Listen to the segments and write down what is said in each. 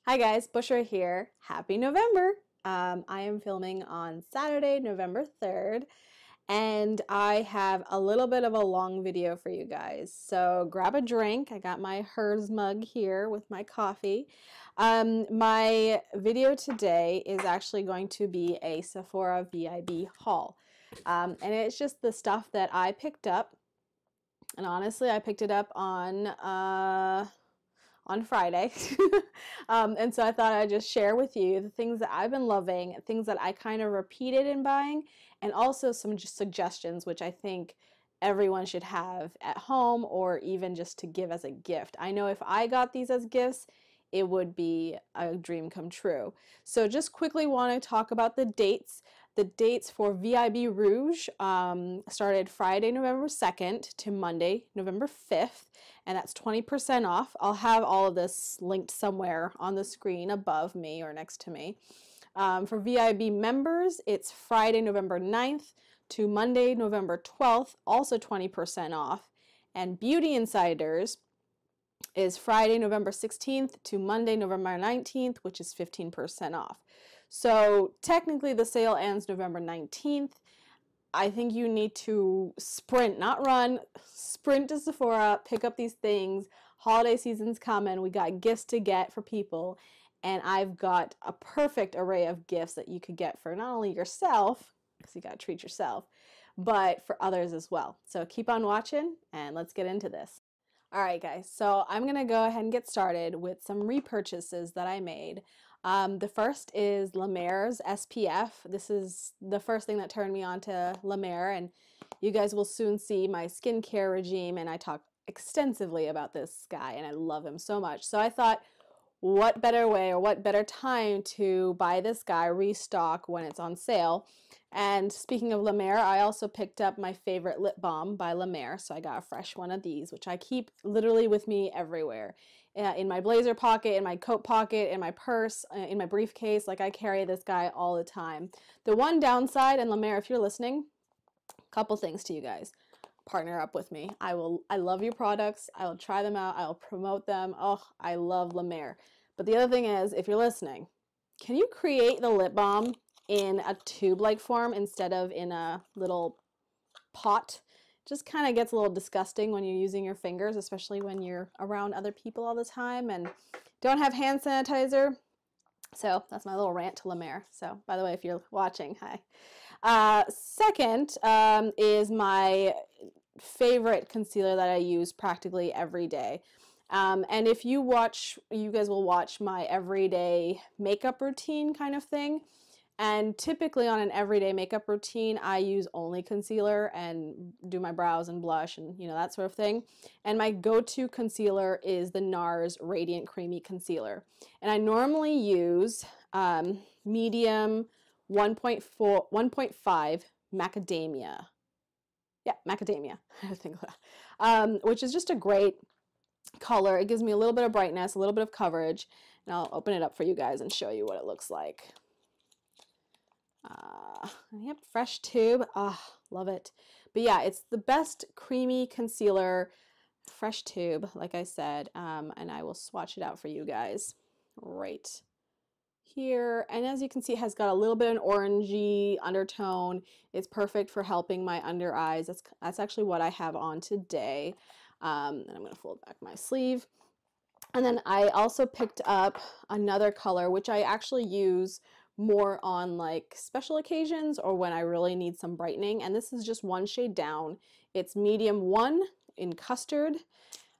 Hi guys, Bushra here. Happy November! I am filming on Saturday, November 3rd, and I have a little bit of a long video for you guys. So grab a drink. I got my Hers mug here with my coffee. My video today is actually going to be a Sephora Vib haul. And it's just the stuff that I picked up. And honestly, I picked it up on Friday. And so I thought I'd just share with you the things that I've been loving, things that I kind of repeated in buying, and also some just suggestions which I think everyone should have at home or even just to give as a gift. I know if I got these as gifts, it would be a dream come true. So just quickly want to talk about the dates. The dates for VIB Rouge started Friday, November 2nd to Monday, November 5th, and that's 20% off. I'll have all of this linked somewhere on the screen above me or next to me. For VIB members, it's Friday, November 9th to Monday, November 12th, also 20% off. And Beauty Insiders is Friday, November 16th to Monday, November 19th, which is 15% off. So technically the sale ends November 19th. I think you need to sprint, not run, sprint to Sephora, pick up these things. Holiday season's coming. We got gifts to get for people. And I've got a perfect array of gifts that you could get for not only yourself, because you got to treat yourself, but for others as well. So keep on watching and let's get into this. Alright guys, so I'm going to go ahead and get started with some repurchases that I made. The first is Mer's SPF. This is the first thing that turned me on to Mer, and you guys will soon see my skincare regime, and I talk extensively about this guy and I love him so much. So I thought, what better way or what better time to buy this guy, restock when it's on sale. And speaking of Mer, I also picked up my favorite lip balm by Mer, so I got a fresh one of these, which I keep literally with me everywhere. In my blazer pocket, in my coat pocket, in my purse, in my briefcase. Like, I carry this guy all the time. The one downside, and Mer, if you're listening, couple things to you guys. Partner up with me. I love your products. I will try them out. I'll promote them. Oh, I love Mer. But the other thing is, if you're listening, can you create the lip balm in a tube-like form instead of in a little pot? Just kind of gets a little disgusting when you're using your fingers, especially when you're around other people all the time and don't have hand sanitizer. So that's my little rant to Mer. So by the way, if you're watching, hi. Second is my favorite concealer that I use practically every day. And if you watch, you guys will watch my everyday makeup routine kind of thing. And typically on an everyday makeup routine, I use only concealer and do my brows and blush and, you know, that sort of thing. And my go-to concealer is the NARS Radiant Creamy Concealer. And I normally use medium 1.5 macadamia. Yeah, macadamia, I think of that. Which is just a great color. It gives me a little bit of brightness, a little bit of coverage. And I'll open it up for you guys and show you what it looks like. Yep, fresh tube. Love it. But yeah, it's the best creamy concealer, fresh tube, like I said, and I will swatch it out for you guys right here. And as you can see, it has got a little bit of an orangey undertone. It's perfect for helping my under eyes. That's actually what I have on today. And I'm going to fold back my sleeve. And then I also picked up another color, which I actually use more on like special occasions or when I really need some brightening, and this is just one shade down. It's medium 1 in custard,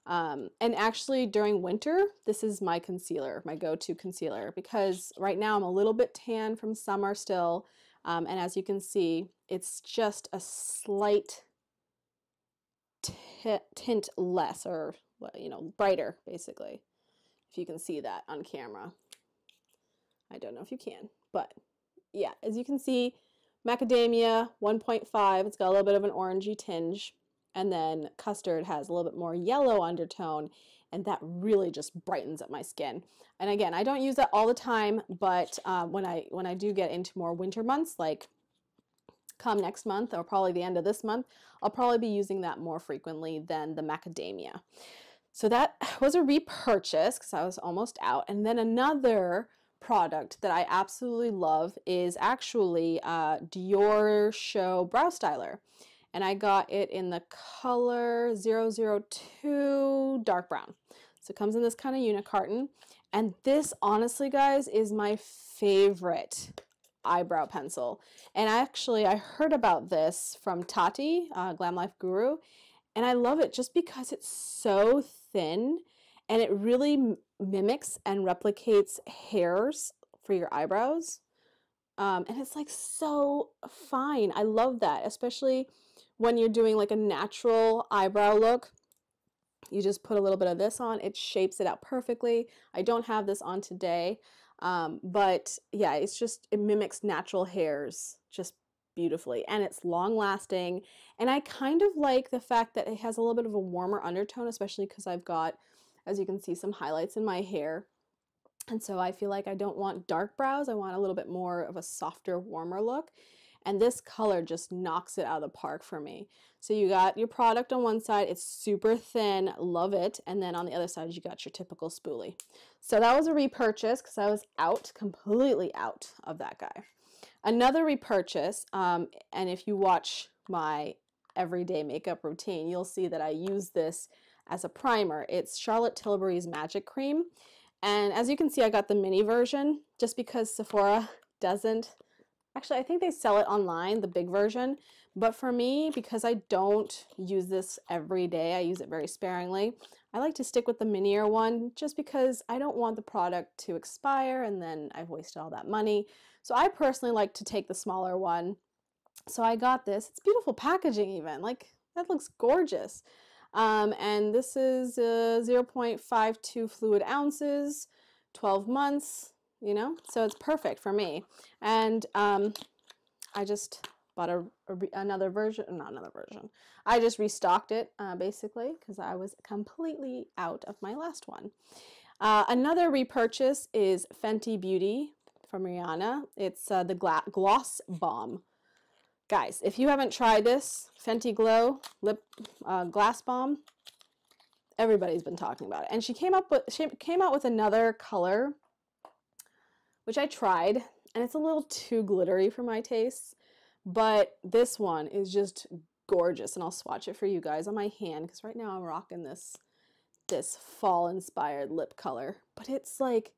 and actually during winter this is my concealer, my go-to concealer, because right now I'm a little bit tan from summer still, and as you can see, it's just a slight tint less, or, you know, brighter basically, if you can see that on camera. I don't know if you can, but yeah, as you can see, macadamia 1.5, it's got a little bit of an orangey tinge, and then custard has a little bit more yellow undertone, and that really just brightens up my skin. And again, I don't use that all the time, but when I do get into more winter months, like come next month or probably the end of this month, I'll probably be using that more frequently than the macadamia. So that was a repurchase because I was almost out. And then another product that I absolutely love is actually Dior Show Brow Styler. And I got it in the color 002 dark brown. So it comes in this kind of unit carton. And this, honestly, guys, is my favorite eyebrow pencil. And actually, I heard about this from Tati, Glam Life Guru, and I love it just because it's so thin and it really mimics and replicates hairs for your eyebrows. And it's like so fine. I love that, especially when you're doing like a natural eyebrow look. You just put a little bit of this on, it shapes it out perfectly. I don't have this on today, but yeah, it's just, it mimics natural hairs just beautifully, and it's long lasting. And I kind of like the fact that it has a little bit of a warmer undertone, especially because I've got, as you can see, some highlights in my hair. And so I feel like I don't want dark brows. I want a little bit more of a softer, warmer look. And this color just knocks it out of the park for me. So you got your product on one side, it's super thin, love it. And then on the other side, you got your typical spoolie. So that was a repurchase because I was out, completely out of that guy. Another repurchase, and if you watch my everyday makeup routine, you'll see that I use this as a primer. It's Charlotte Tilbury's Magic Cream. And as you can see, I got the mini version just because Sephora doesn't. Actually, I think they sell it online, the big version. But for me, because I don't use this every day, I use it very sparingly, I like to stick with the minier one just because I don't want the product to expire and then I've wasted all that money. So I personally like to take the smaller one. So I got this. It's beautiful packaging even. Like, that looks gorgeous. And this is 0.52 fluid ounces, 12 months. You know, so it's perfect for me. And I just bought another version, not another version. I just restocked it basically because I was completely out of my last one. Another repurchase is Fenty Beauty from Rihanna. It's the Gloss Balm. Guys, if you haven't tried this Fenty Glow Lip Glass Balm, everybody's been talking about it. And she came out with another color, which I tried, and it's a little too glittery for my tastes, but this one is just gorgeous, and I'll swatch it for you guys on my hand, because right now I'm rocking this fall-inspired lip color, but it's like,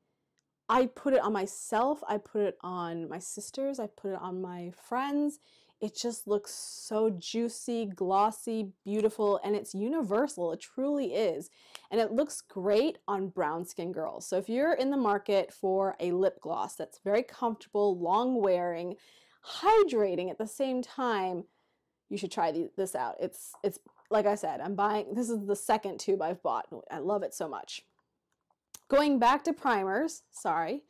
I put it on myself, I put it on my sisters, I put it on my friends. It just looks so juicy, glossy, beautiful, and it's universal. It truly is. And it looks great on brown skin girls. So if you're in the market for a lip gloss that's very comfortable, long wearing, hydrating at the same time, you should try this out. It's like I said, this is the second tube I've bought. I love it so much. Going back to primers, sorry.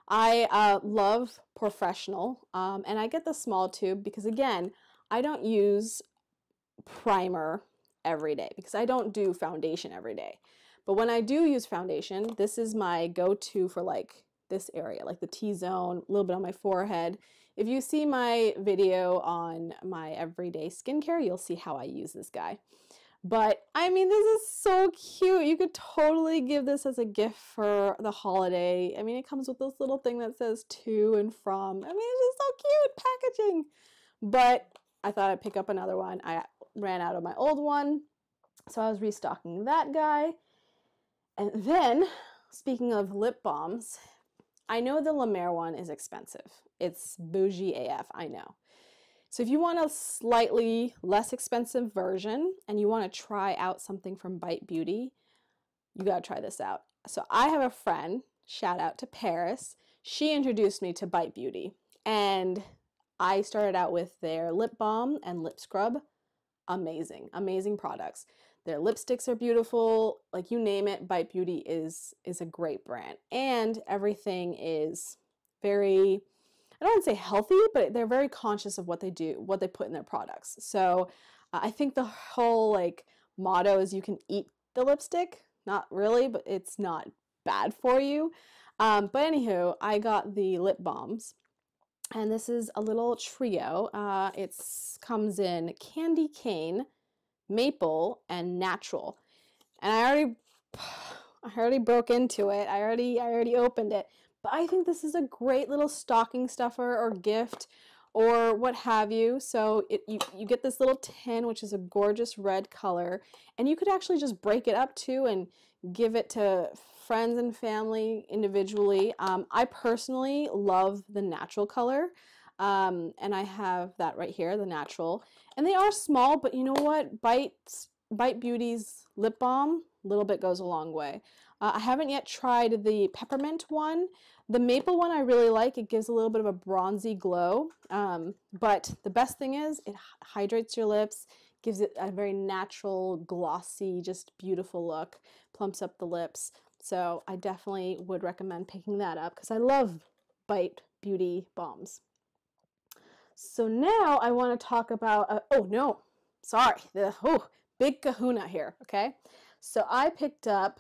I love Professional, and I get the small tube because, again, I don't use primer every day because I don't do foundation every day. But when I do use foundation, this is my go-to for like this area, like the T-zone, a little bit on my forehead. If you see my video on my everyday skincare, you'll see how I use this guy. But I mean, this is so cute. You could totally give this as a gift for the holiday. I mean, it comes with this little thing that says to and from. I mean, it's just so cute packaging. But I thought I'd pick up another one. I ran out of my old one, so I was restocking that guy. And then, speaking of lip balms, I know the La Mer one is expensive. It's bougie AF, I know. So if you want a slightly less expensive version and you want to try out something from Bite Beauty, you got to try this out. So I have a friend, shout out to Paris. She introduced me to Bite Beauty, and I started out with their lip balm and lip scrub. Amazing, amazing products. Their lipsticks are beautiful. Like, you name it, Bite Beauty is a great brand. And everything is very, I don't want to say healthy, but they're very conscious of what they do, what they put in their products. So I think the whole like motto is you can eat the lipstick. Not really, but it's not bad for you. But anywho, I got the lip balms. And this is a little trio. It comes in candy cane, maple, and natural. And I already I already broke into it. I already opened it. But I think this is a great little stocking stuffer or gift or what have you. So you get this little tin, which is a gorgeous red color, and you could actually just break it up too and give it to friends and family individually. I personally love the natural color, and I have that right here, the natural. And they are small, but you know what? Bite Beauty's lip balm, a little bit goes a long way. I haven't yet tried the peppermint one. The maple one I really like. It gives a little bit of a bronzy glow. But the best thing is it hydrates your lips, gives it a very natural, glossy, just beautiful look, plumps up the lips. So I definitely would recommend picking that up because I love Bite Beauty balms. So now I want to talk about, oh no, sorry, big kahuna here, okay? So I picked up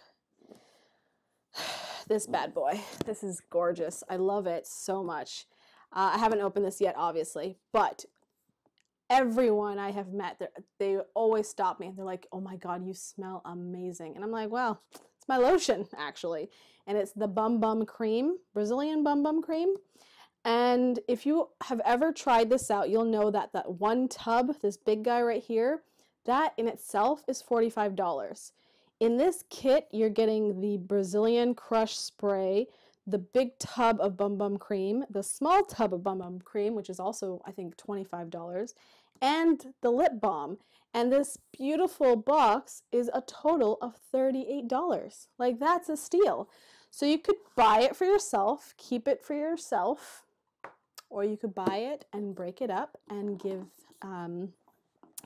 this bad boy. This is gorgeous. I love it so much. I haven't opened this yet, obviously, but everyone I have met, they always stop me and they're like, oh my God, you smell amazing. And I'm like, well, it's my lotion, actually. And it's the Bum Bum Cream, Brazilian Bum Bum Cream. And if you have ever tried this out, you'll know that that one tub, this big guy right here, that in itself is $45. In this kit, you're getting the Brazilian Crush Spray, the big tub of Bum Bum Cream, the small tub of Bum Bum Cream, which is also, I think, $25, and the lip balm. And this beautiful box is a total of $38. Like, that's a steal. So you could buy it for yourself, keep it for yourself, or you could buy it and break it up and give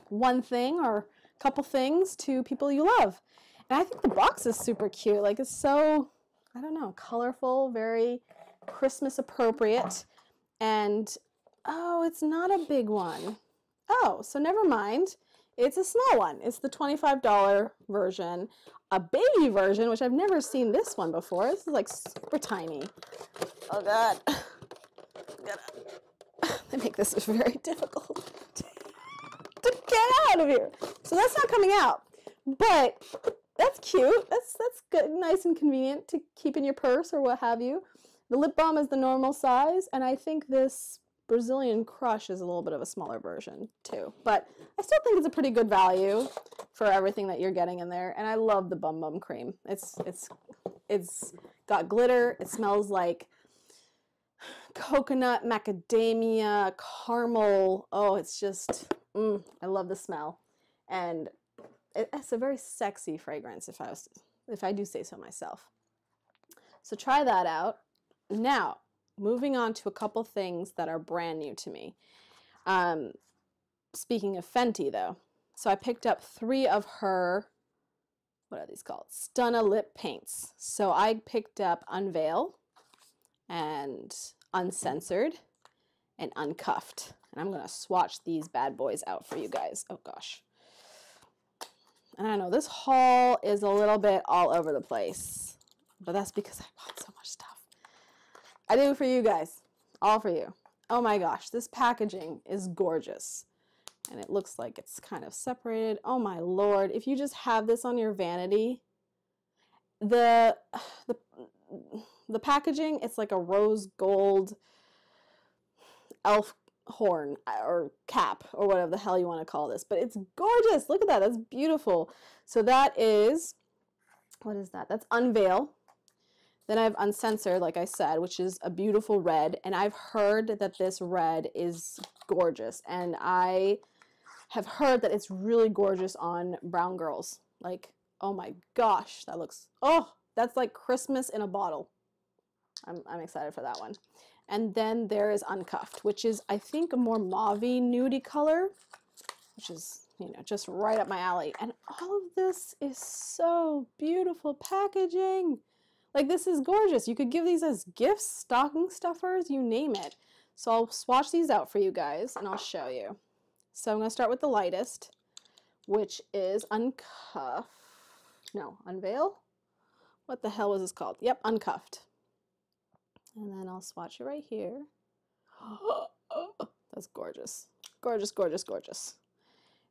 one thing or a couple things to people you love. And I think the box is super cute. Like, it's so, I don't know, colorful, very Christmas appropriate. And, oh, it's not a big one. Oh, so never mind. It's a small one. It's the $25 version. A baby version, which I've never seen this one before. This is like super tiny. Oh God. They make this very difficult to get out of here. So that's not coming out. But that's cute. That's good, nice and convenient to keep in your purse or what have you. The lip balm is the normal size, and I think this Brazilian Crush is a little bit of a smaller version too. But I still think it's a pretty good value for everything that you're getting in there. And I love the Bum Bum Cream. It's got glitter. It smells like coconut, macadamia, caramel. Oh, it's just, I love the smell. And it's a very sexy fragrance if I do say so myself. So try that out. Now, moving on to a couple things that are brand new to me. Speaking of Fenty though, so I picked up 3 of her, what are these called? Stunna lip paints. So I picked up Unveil and Uncensored and Uncuffed. And I'm gonna swatch these bad boys out for you guys. Oh gosh. And I know this haul is a little bit all over the place, but that's because I bought so much stuff. I do it for you guys, all for you. Oh my gosh, this packaging is gorgeous. And it looks like it's kind of separated. Oh my Lord, if you just have this on your vanity, the packaging, it's like a rose gold elf horn or cap or whatever the hell you want to call this, but it's gorgeous. Look at that. That's beautiful. So that is, what is that? That's Unveil. Then I have Uncensored, like I said, which is a beautiful red, and I've heard that this red is gorgeous, and I have heard that it's really gorgeous on brown girls. Like, oh my gosh, that looks, oh, that's like Christmas in a bottle. I'm excited for that one. And then there is Uncuffed, which is, I think, a more mauve-y, nudie color, which is, you know, just right up my alley. And all of this is so beautiful packaging. Like, this is gorgeous. You could give these as gifts, stocking stuffers, you name it. So I'll swatch these out for you guys, and I'll show you. So I'm going to start with the lightest, which is Unveil. What the hell was this called? Yep, Uncuffed. And then I'll swatch it right here. That's gorgeous. Gorgeous, gorgeous, gorgeous.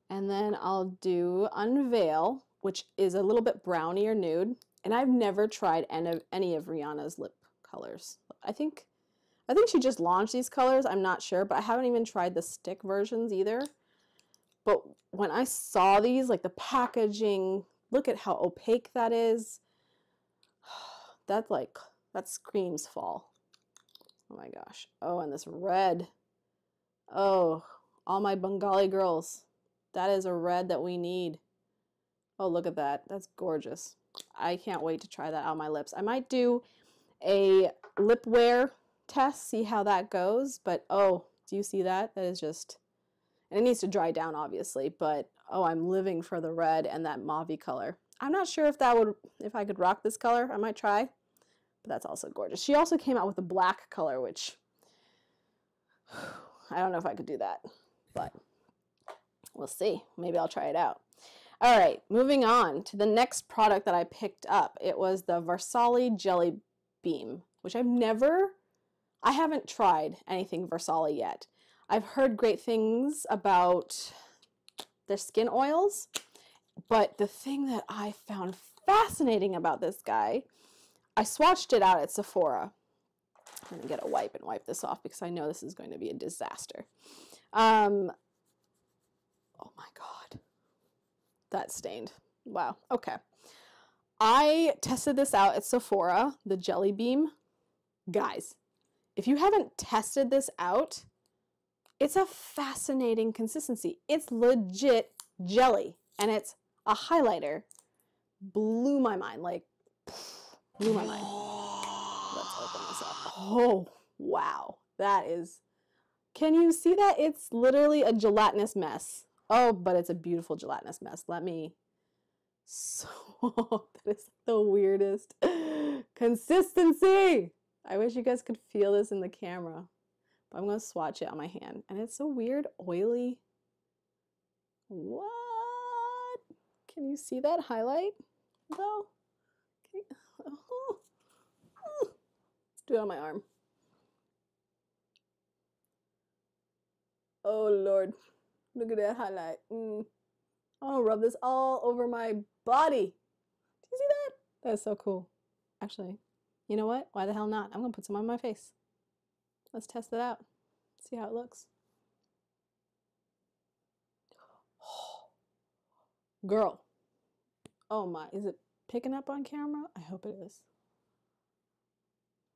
And then I'll do Unveil, which is a little bit brownier nude. And I've never tried any of Rihanna's lip colors. I think she just launched these colors. I'm not sure, but I haven't even tried the stick versions either. But when I saw these, like the packaging, look at how opaque that is. That screams fall. Oh my gosh. Oh, and this red. Oh, all my Bengali girls. That is a red that we need. Oh, look at that. That's gorgeous. I can't wait to try that on my lips. I might do a lip wear test, see how that goes. But oh, do you see that? That is just, and it needs to dry down obviously, but oh, I'm living for the red and that mauve color. I'm not sure if I could rock this color. I might try, but that's also gorgeous. She also came out with a black color, which I don't know if I could do that, but we'll see. Maybe I'll try it out. All right, moving on to the next product that I picked up. It was the Fursali Jelly Beam, which I haven't tried anything Fursali yet. I've heard great things about their skin oils, but the thing that I found fascinating about this guy, I swatched it out at Sephora. I'm gonna get a wipe and wipe this off because I know this is going to be a disaster. Oh my God. That stained. Wow. Okay. I tested this out at Sephora, the Jelly Beam. Guys, if you haven't tested this out, it's a fascinating consistency. It's legit jelly, and it's a highlighter. Blew my mind, like, blew my mind. Let's open this up. Oh, wow. That is, can you see that? It's literally a gelatinous mess. Oh, but it's a beautiful gelatinous mess. That is the weirdest consistency. I wish you guys could feel this in the camera, but I'm going to swatch it on my hand. And it's so weird, oily. What? Can you see that highlight? No? Okay. Let's do it on my arm. Oh, Lord. Look at that highlight. I want to rub this all over my body. Do you see that? That's so cool. Actually, you know what? Why the hell not? I'm going to put some on my face. Let's test it out. See how it looks. Girl. Oh my. Is it picking up on camera? I hope it is.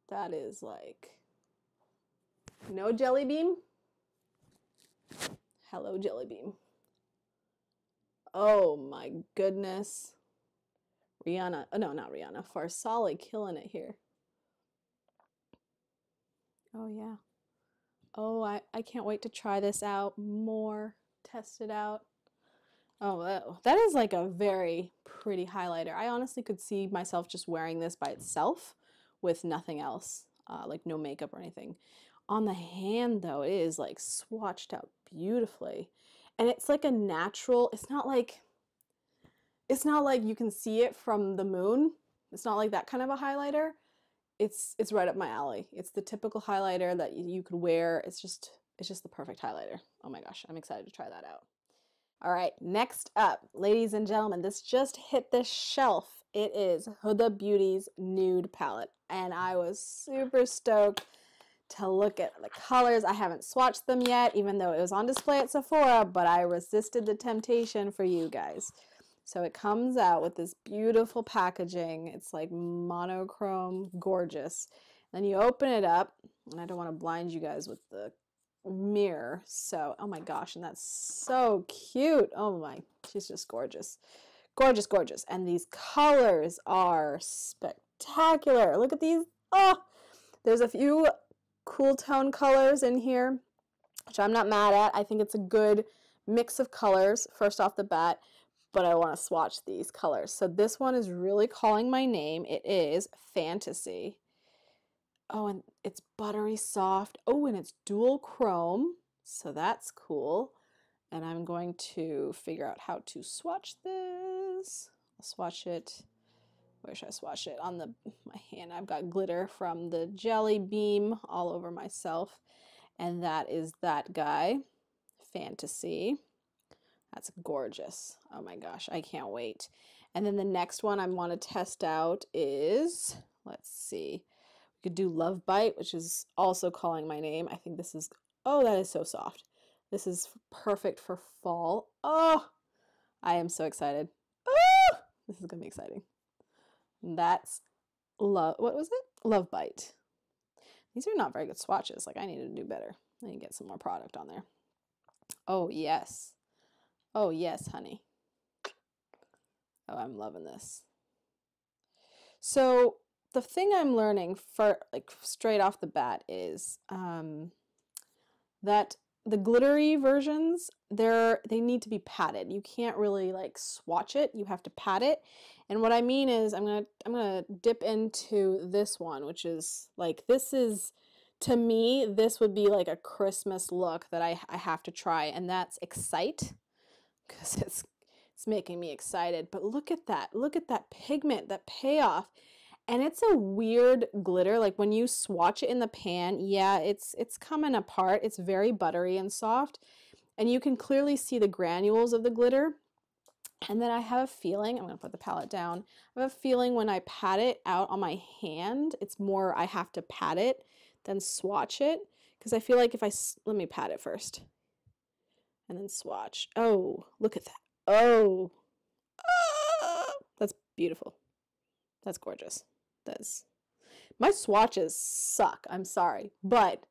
That is like, no Jelly Beam. Hello, Jelly Beam. Oh my goodness. Rihanna, oh no, not Rihanna, Fursali killing it here. Oh yeah. Oh, I can't wait to try this out more, test it out. Oh, that is like a very pretty highlighter. I honestly could see myself just wearing this by itself with nothing else, like no makeup or anything. On the hand though, it is like swatched out beautifully. And it's like a natural, it's not like you can see it from the moon. It's not like that kind of a highlighter. It's right up my alley. It's the typical highlighter that you could wear. It's just the perfect highlighter. Oh my gosh, I'm excited to try that out. All right, next up, ladies and gentlemen, this just hit the shelf. It is Huda Beauty's Nude palette, and I was super stoked to look at the colors. I haven't swatched them yet, even though it was on display at Sephora, but I resisted the temptation for you guys. So it comes out with this beautiful packaging. It's like monochrome, gorgeous. Then you open it up, and I don't want to blind you guys with the mirror. So, oh my gosh, and that's so cute. Oh my, she's just gorgeous. Gorgeous, gorgeous. And these colors are spectacular. Look at these. Oh, there's a few cool tone colors in here, which I'm not mad at. I think it's a good mix of colors, first off the bat. But I want to swatch these colors. So this one is really calling my name. It is Fantasy. Oh, and it's buttery soft. Oh, and it's dual chrome. So that's cool. And I'm going to figure out how to swatch this. I'll swatch it. Where should I swatch it? On my hand. I've got glitter from the Jelly Beam all over myself. And that is that guy. Fantasy. That's gorgeous. Oh my gosh, I can't wait. And then the next one I want to test out is, let's see, we could do Love Bite, which is also calling my name. I think this is, oh, that is so soft. This is perfect for fall. Oh, I am so excited. Oh, this is going to be exciting. That's what was it? Love Bite. These are not very good swatches. Like, I need to do better. I need to get some more product on there. Oh, yes. Oh, yes, honey. Oh, I'm loving this. So the thing I'm learning for like straight off the bat is that the glittery versions, they need to be patted. You can't really like swatch it. You have to pat it. And what I mean is I'm gonna dip into this one, which is like, this is, to me, this would be like a Christmas look that I have to try, and that's Excite, because it's making me excited. But look at that pigment, that payoff. And it's a weird glitter. Like when you swatch it in the pan, yeah, it's coming apart. It's very buttery and soft, and you can clearly see the granules of the glitter. And then I have a feeling, I'm gonna put the palette down, I have a feeling when I pat it out on my hand, it's more I have to pat it than swatch it, because I feel like if let me pat it first and then swatch. Oh, look at that. Oh, that's beautiful. That's gorgeous. My swatches suck, I'm sorry, but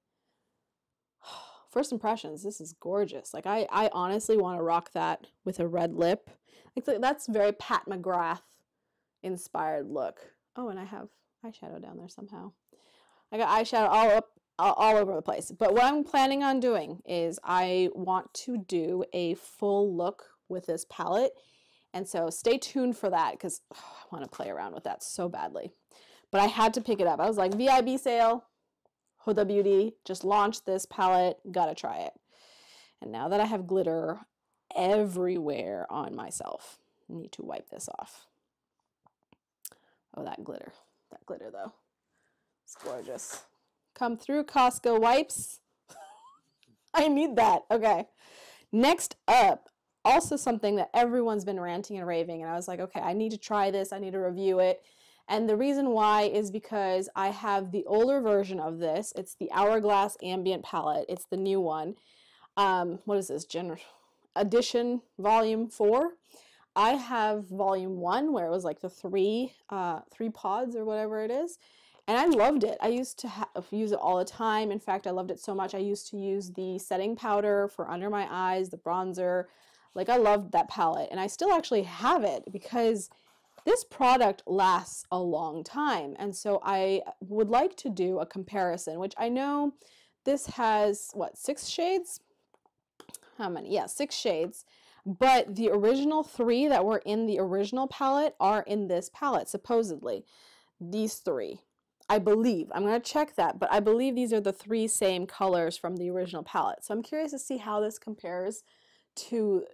first impressions, this is gorgeous. Like I honestly want to rock that with a red lip. Like that's very Pat McGrath inspired look. Oh, and I have eyeshadow down there somehow. I got eyeshadow all over the place. But what I'm planning on doing is I want to do a full look with this palette. And so stay tuned for that, because I want to play around with that so badly. But I had to pick it up. I was like, VIB sale, Huda Beauty just launched this palette, gotta try it. And now that I have glitter everywhere on myself, I need to wipe this off. Oh, that glitter though, it's gorgeous. Come through, Costco wipes. I need that. Okay, next up, also something that everyone's been ranting and raving, and I was like, okay, I need to try this, I need to review it. And the reason why is because I have the older version of this. It's the Hourglass Ambient palette. It's the new one. What is this? Edition Volume 4. I have Volume 1, where it was like the three pods or whatever it is. And I loved it. I used to use it all the time. In fact, I loved it so much I used to use the setting powder for under my eyes, the bronzer. Like, I loved that palette. And I still actually have it because this product lasts a long time. And so I would like to do a comparison, which I know this has, what, 6 shades? How many? Yeah, 6 shades. But the original 3 that were in the original palette are in this palette, supposedly. These 3. I believe. I'm going to check that, but I believe these are the 3 same colors from the original palette. So I'm curious to see how this compares to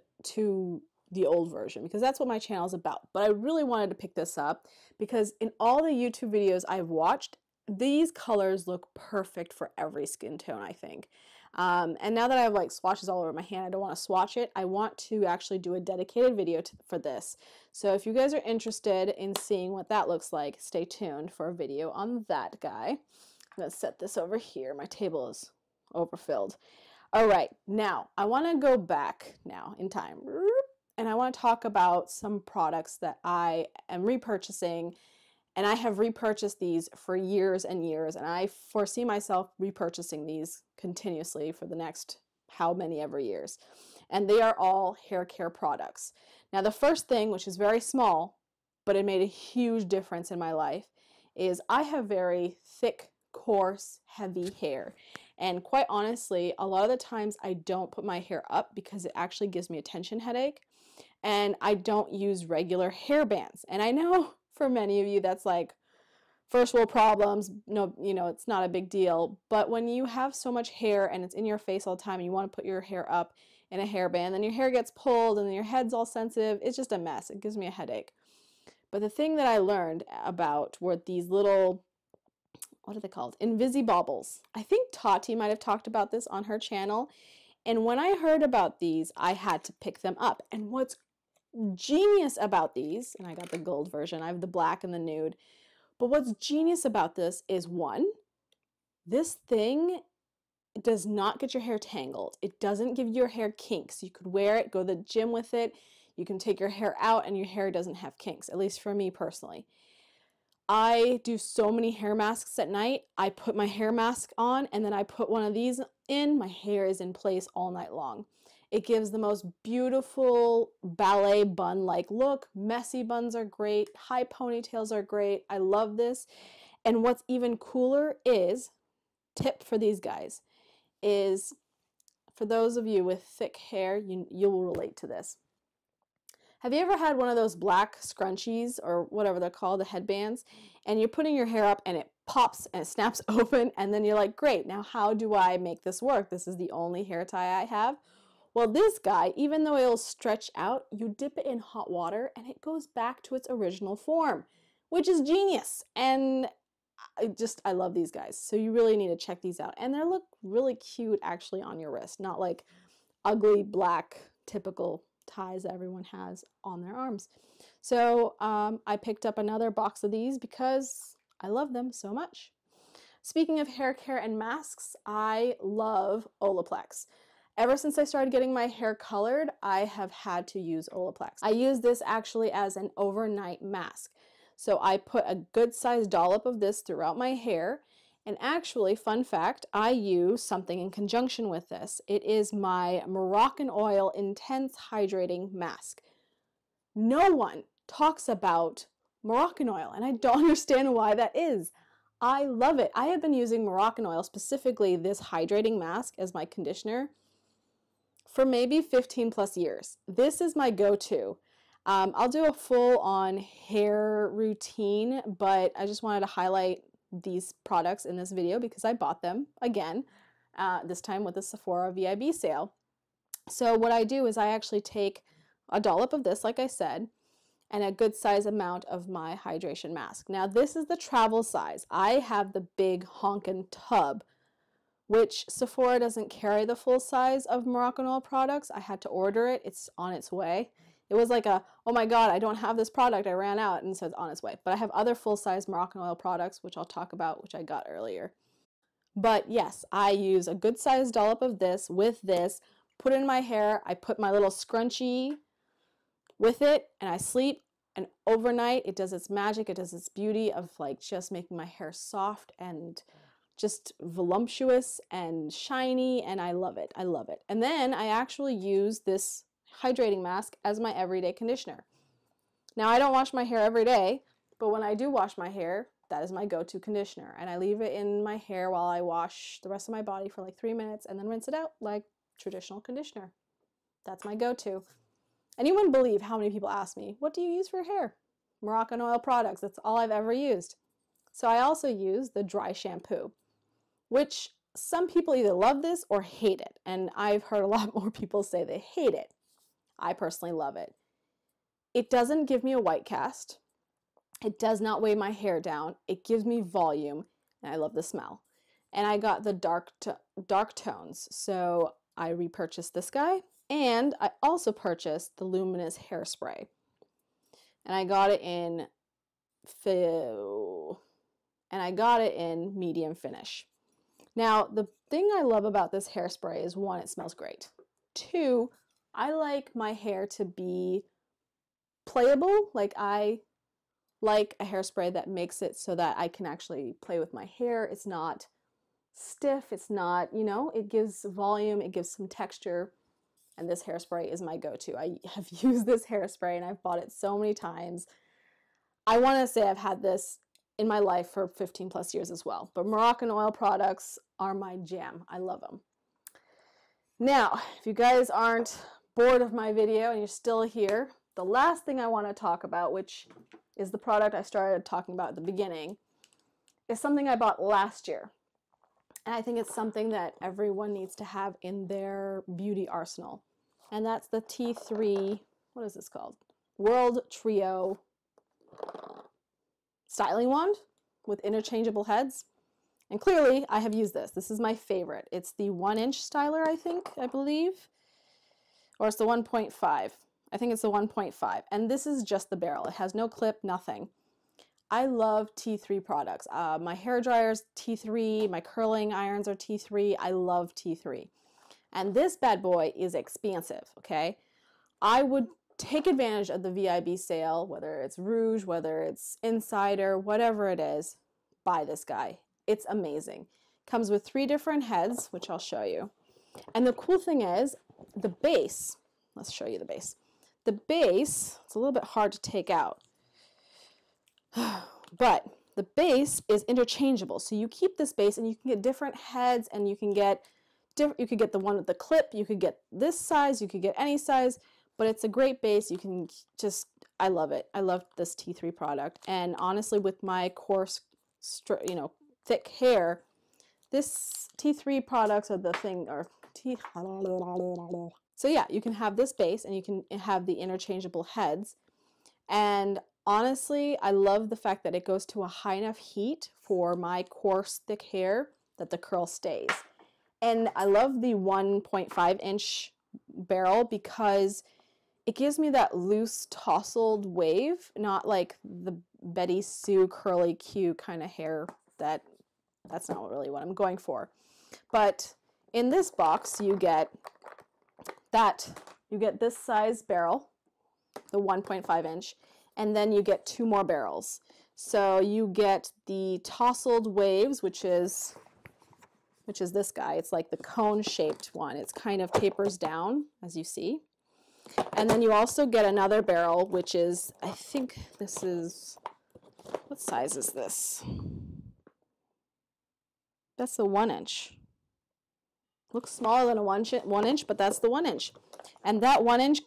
the old version, because that's what my channel is about. But I really wanted to pick this up because in all the YouTube videos I've watched, these colors look perfect for every skin tone, I think. And now that I have like swatches all over my hand, I don't want to swatch it. I want to actually do a dedicated video for this. So if you guys are interested in seeing what that looks like, stay tuned for a video on that guy. I'm going to set this over here. My table is overfilled. All right, now I want to go back now in time. And I want to talk about some products that I am repurchasing, and I have repurchased these for years and years, and I foresee myself repurchasing these continuously for the next how many ever years. And they are all hair care products. Now the first thing, which is very small, but it made a huge difference in my life, is I have very thick, coarse, heavy hair. And quite honestly, a lot of the times I don't put my hair up because it actually gives me a tension headache. And I don't use regular hair bands. And I know for many of you that's like first world problems. No, you know, it's not a big deal. But when you have so much hair and it's in your face all the time and you want to put your hair up in a hairband, then your hair gets pulled and then your head's all sensitive. It's just a mess. It gives me a headache. But the thing that I learned about were these little, what are they called? InvisiBobbles. I think Tati might have talked about this on her channel. And when I heard about these, I had to pick them up. And what's genius about these, and I got the gold version, I have the black and the nude, but what's genius about this is, one, this thing does not get your hair tangled. It doesn't give your hair kinks. You could wear it, go to the gym with it, you can take your hair out and your hair doesn't have kinks, at least for me personally. I do so many hair masks at night. I put my hair mask on and then I put one of these in. My hair is in place all night long. It gives the most beautiful ballet bun-like look. Messy buns are great. High ponytails are great. I love this. And what's even cooler is, tip for these guys, is for those of you with thick hair, you'll relate to this. Have you ever had one of those black scrunchies or whatever they're called, the headbands, and you're putting your hair up and it pops and it snaps open and then you're like, great, now how do I make this work? This is the only hair tie I have. Well, this guy, even though it'll stretch out, you dip it in hot water and it goes back to its original form, which is genius. And I love these guys. So you really need to check these out. And they look really cute actually on your wrist, not like ugly black typical ties that everyone has on their arms. So I picked up another box of these because I love them so much. Speaking of hair care and masks, I love Olaplex. Ever since I started getting my hair colored, I have had to use Olaplex. I use this actually as an overnight mask. So I put a good sized dollop of this throughout my hair. And actually, fun fact, I use something in conjunction with this. It is my Moroccan Oil Intense Hydrating Mask. No one talks about Moroccan oil, and I don't understand why that is. I love it. I have been using Moroccan oil, specifically this hydrating mask, as my conditioner for maybe 15 plus years. This is my go-to. I'll do a full-on hair routine, but I just wanted to highlight these products in this video because I bought them again, this time with the Sephora VIB sale. So what I do is I actually take a dollop of this, like I said, and a good size amount of my hydration mask. Now this is the travel size. I have the big honkin' tub, which Sephora doesn't carry the full size of Moroccan oil products. I had to order it. It's on its way. It was like a, oh my God, I don't have this product. I ran out, and so it's on its way. But I have other full-size Moroccan oil products, which I'll talk about, which I got earlier. But yes, I use a good-sized dollop of this with this, put it in my hair. I put my little scrunchie with it, and I sleep. And overnight, it does its magic. It does its beauty of like just making my hair soft and just voluptuous and shiny, and I love it. I love it. And then I actually use this hydrating mask as my everyday conditioner. Now I don't wash my hair every day, but when I do wash my hair, that is my go-to conditioner, and I leave it in my hair while I wash the rest of my body for like 3 minutes and then rinse it out like traditional conditioner. That's my go-to. And you wouldn't believe how many people ask me, what do you use for your hair? Moroccan oil products. That's all I've ever used. So I also use the dry shampoo, which some people either love this or hate it, and I've heard a lot more people say they hate it. I personally love it. It doesn't give me a white cast. It does not weigh my hair down. It gives me volume, and I love the smell. And I got the dark tones, so I repurchased this guy, and I also purchased the Luminous hairspray. And I got it in medium finish. Now, the thing I love about this hairspray is, one, it smells great. Two, I like my hair to be playable. Like, I like a hairspray that makes it so that I can actually play with my hair. It's not stiff. It's not, you know, it gives volume. It gives some texture. And this hairspray is my go-to. I have used this hairspray and I've bought it so many times. I want to say I've had this in my life for 15 plus years as well. But Moroccan oil products are my jam. I love them. Now, if you guys aren't bored of my video and you're still here, the last thing I want to talk about, which is the product I started talking about at the beginning, is something I bought last year. And I think it's something that everyone needs to have in their beauty arsenal. And that's the T3, what is this called? Whirl Trio styling wand with interchangeable heads. And clearly I have used this. This is my favorite. It's the 1-inch styler, I believe. Or it's the 1.5. I think it's the 1.5. And this is just the barrel. It has no clip, nothing. I love T3 products. My hair dryer's T3, my curling irons are T3. I love T3. And this bad boy is expansive, okay? I would take advantage of the VIB sale, whether it's Rouge, whether it's Insider, whatever it is, buy this guy. It's amazing. Comes with 3 different heads, which I'll show you. And the cool thing is, the base, let's show you the base. The base, it's a little bit hard to take out, but the base is interchangeable. So you keep this base and you can get different heads, and you can get you could get the one with the clip, you could get this size, you could get any size, but it's a great base. You can just, I love it. I love this T3 product. And honestly, with my coarse, you know, thick hair, this T3 products are the thing, or so yeah, you can have this base and you can have the interchangeable heads. And honestly, I love the fact that it goes to a high enough heat for my coarse, thick hair that the curl stays. And I love the 1.5-inch barrel because it gives me that loose tousled wave, not like the Betty Sue curly Q kind of hair. That's not really what I'm going for. But in this box, you get this size barrel, the 1.5-inch, and then you get 2 more barrels. So you get the tousled waves, which is this guy. It's like the cone-shaped one. It's kind of tapers down, as you see. And then you also get another barrel, which is, I think this is, what size is this? That's the 1-inch. Looks smaller than a 1-inch, but that's the 1-inch. And that 1-inch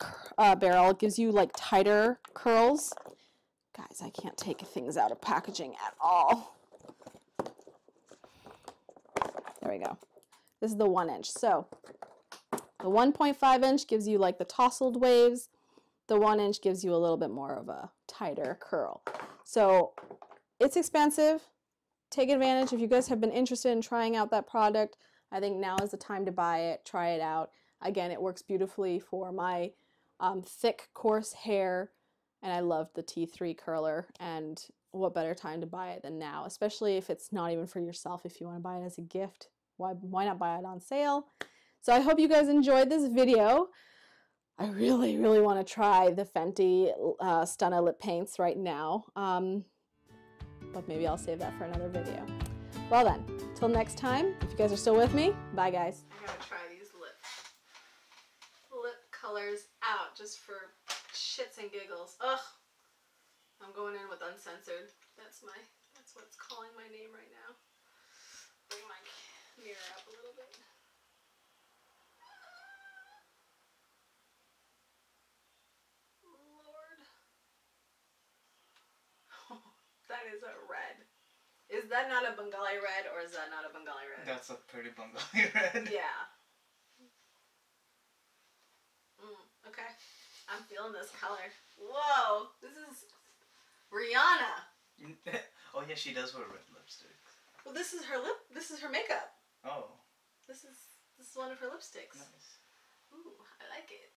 barrel gives you like tighter curls. Guys, I can't take things out of packaging at all. There we go. This is the 1-inch. So the 1.5-inch gives you like the tousled waves. The 1-inch gives you a little bit more of a tighter curl. So it's expensive. Take advantage. If you guys have been interested in trying out that product, I think now is the time to buy it, try it out. Again, it works beautifully for my thick, coarse hair, and I love the T3 curler, and what better time to buy it than now, especially if it's not even for yourself. If you want to buy it as a gift, why not buy it on sale? So I hope you guys enjoyed this video. I really, really want to try the Fenty Stunna lip paints right now, but maybe I'll save that for another video. Well then, till next time, if you guys are still with me, bye guys. I gotta try these lip colors out just for shits and giggles. Ugh. I'm going in with uncensored. That's what's calling my name right now. Bring my mirror up a little bit. Lord. Oh, that is a red. Is that not a Bengali red, or is that not a Bengali red? That's a pretty Bengali red. Yeah. Okay. I'm feeling this color. Whoa! This is Rihanna. Oh yeah, she does wear red lipstick. Well, this is her makeup. Oh. This is one of her lipsticks. Nice. Ooh, I like it.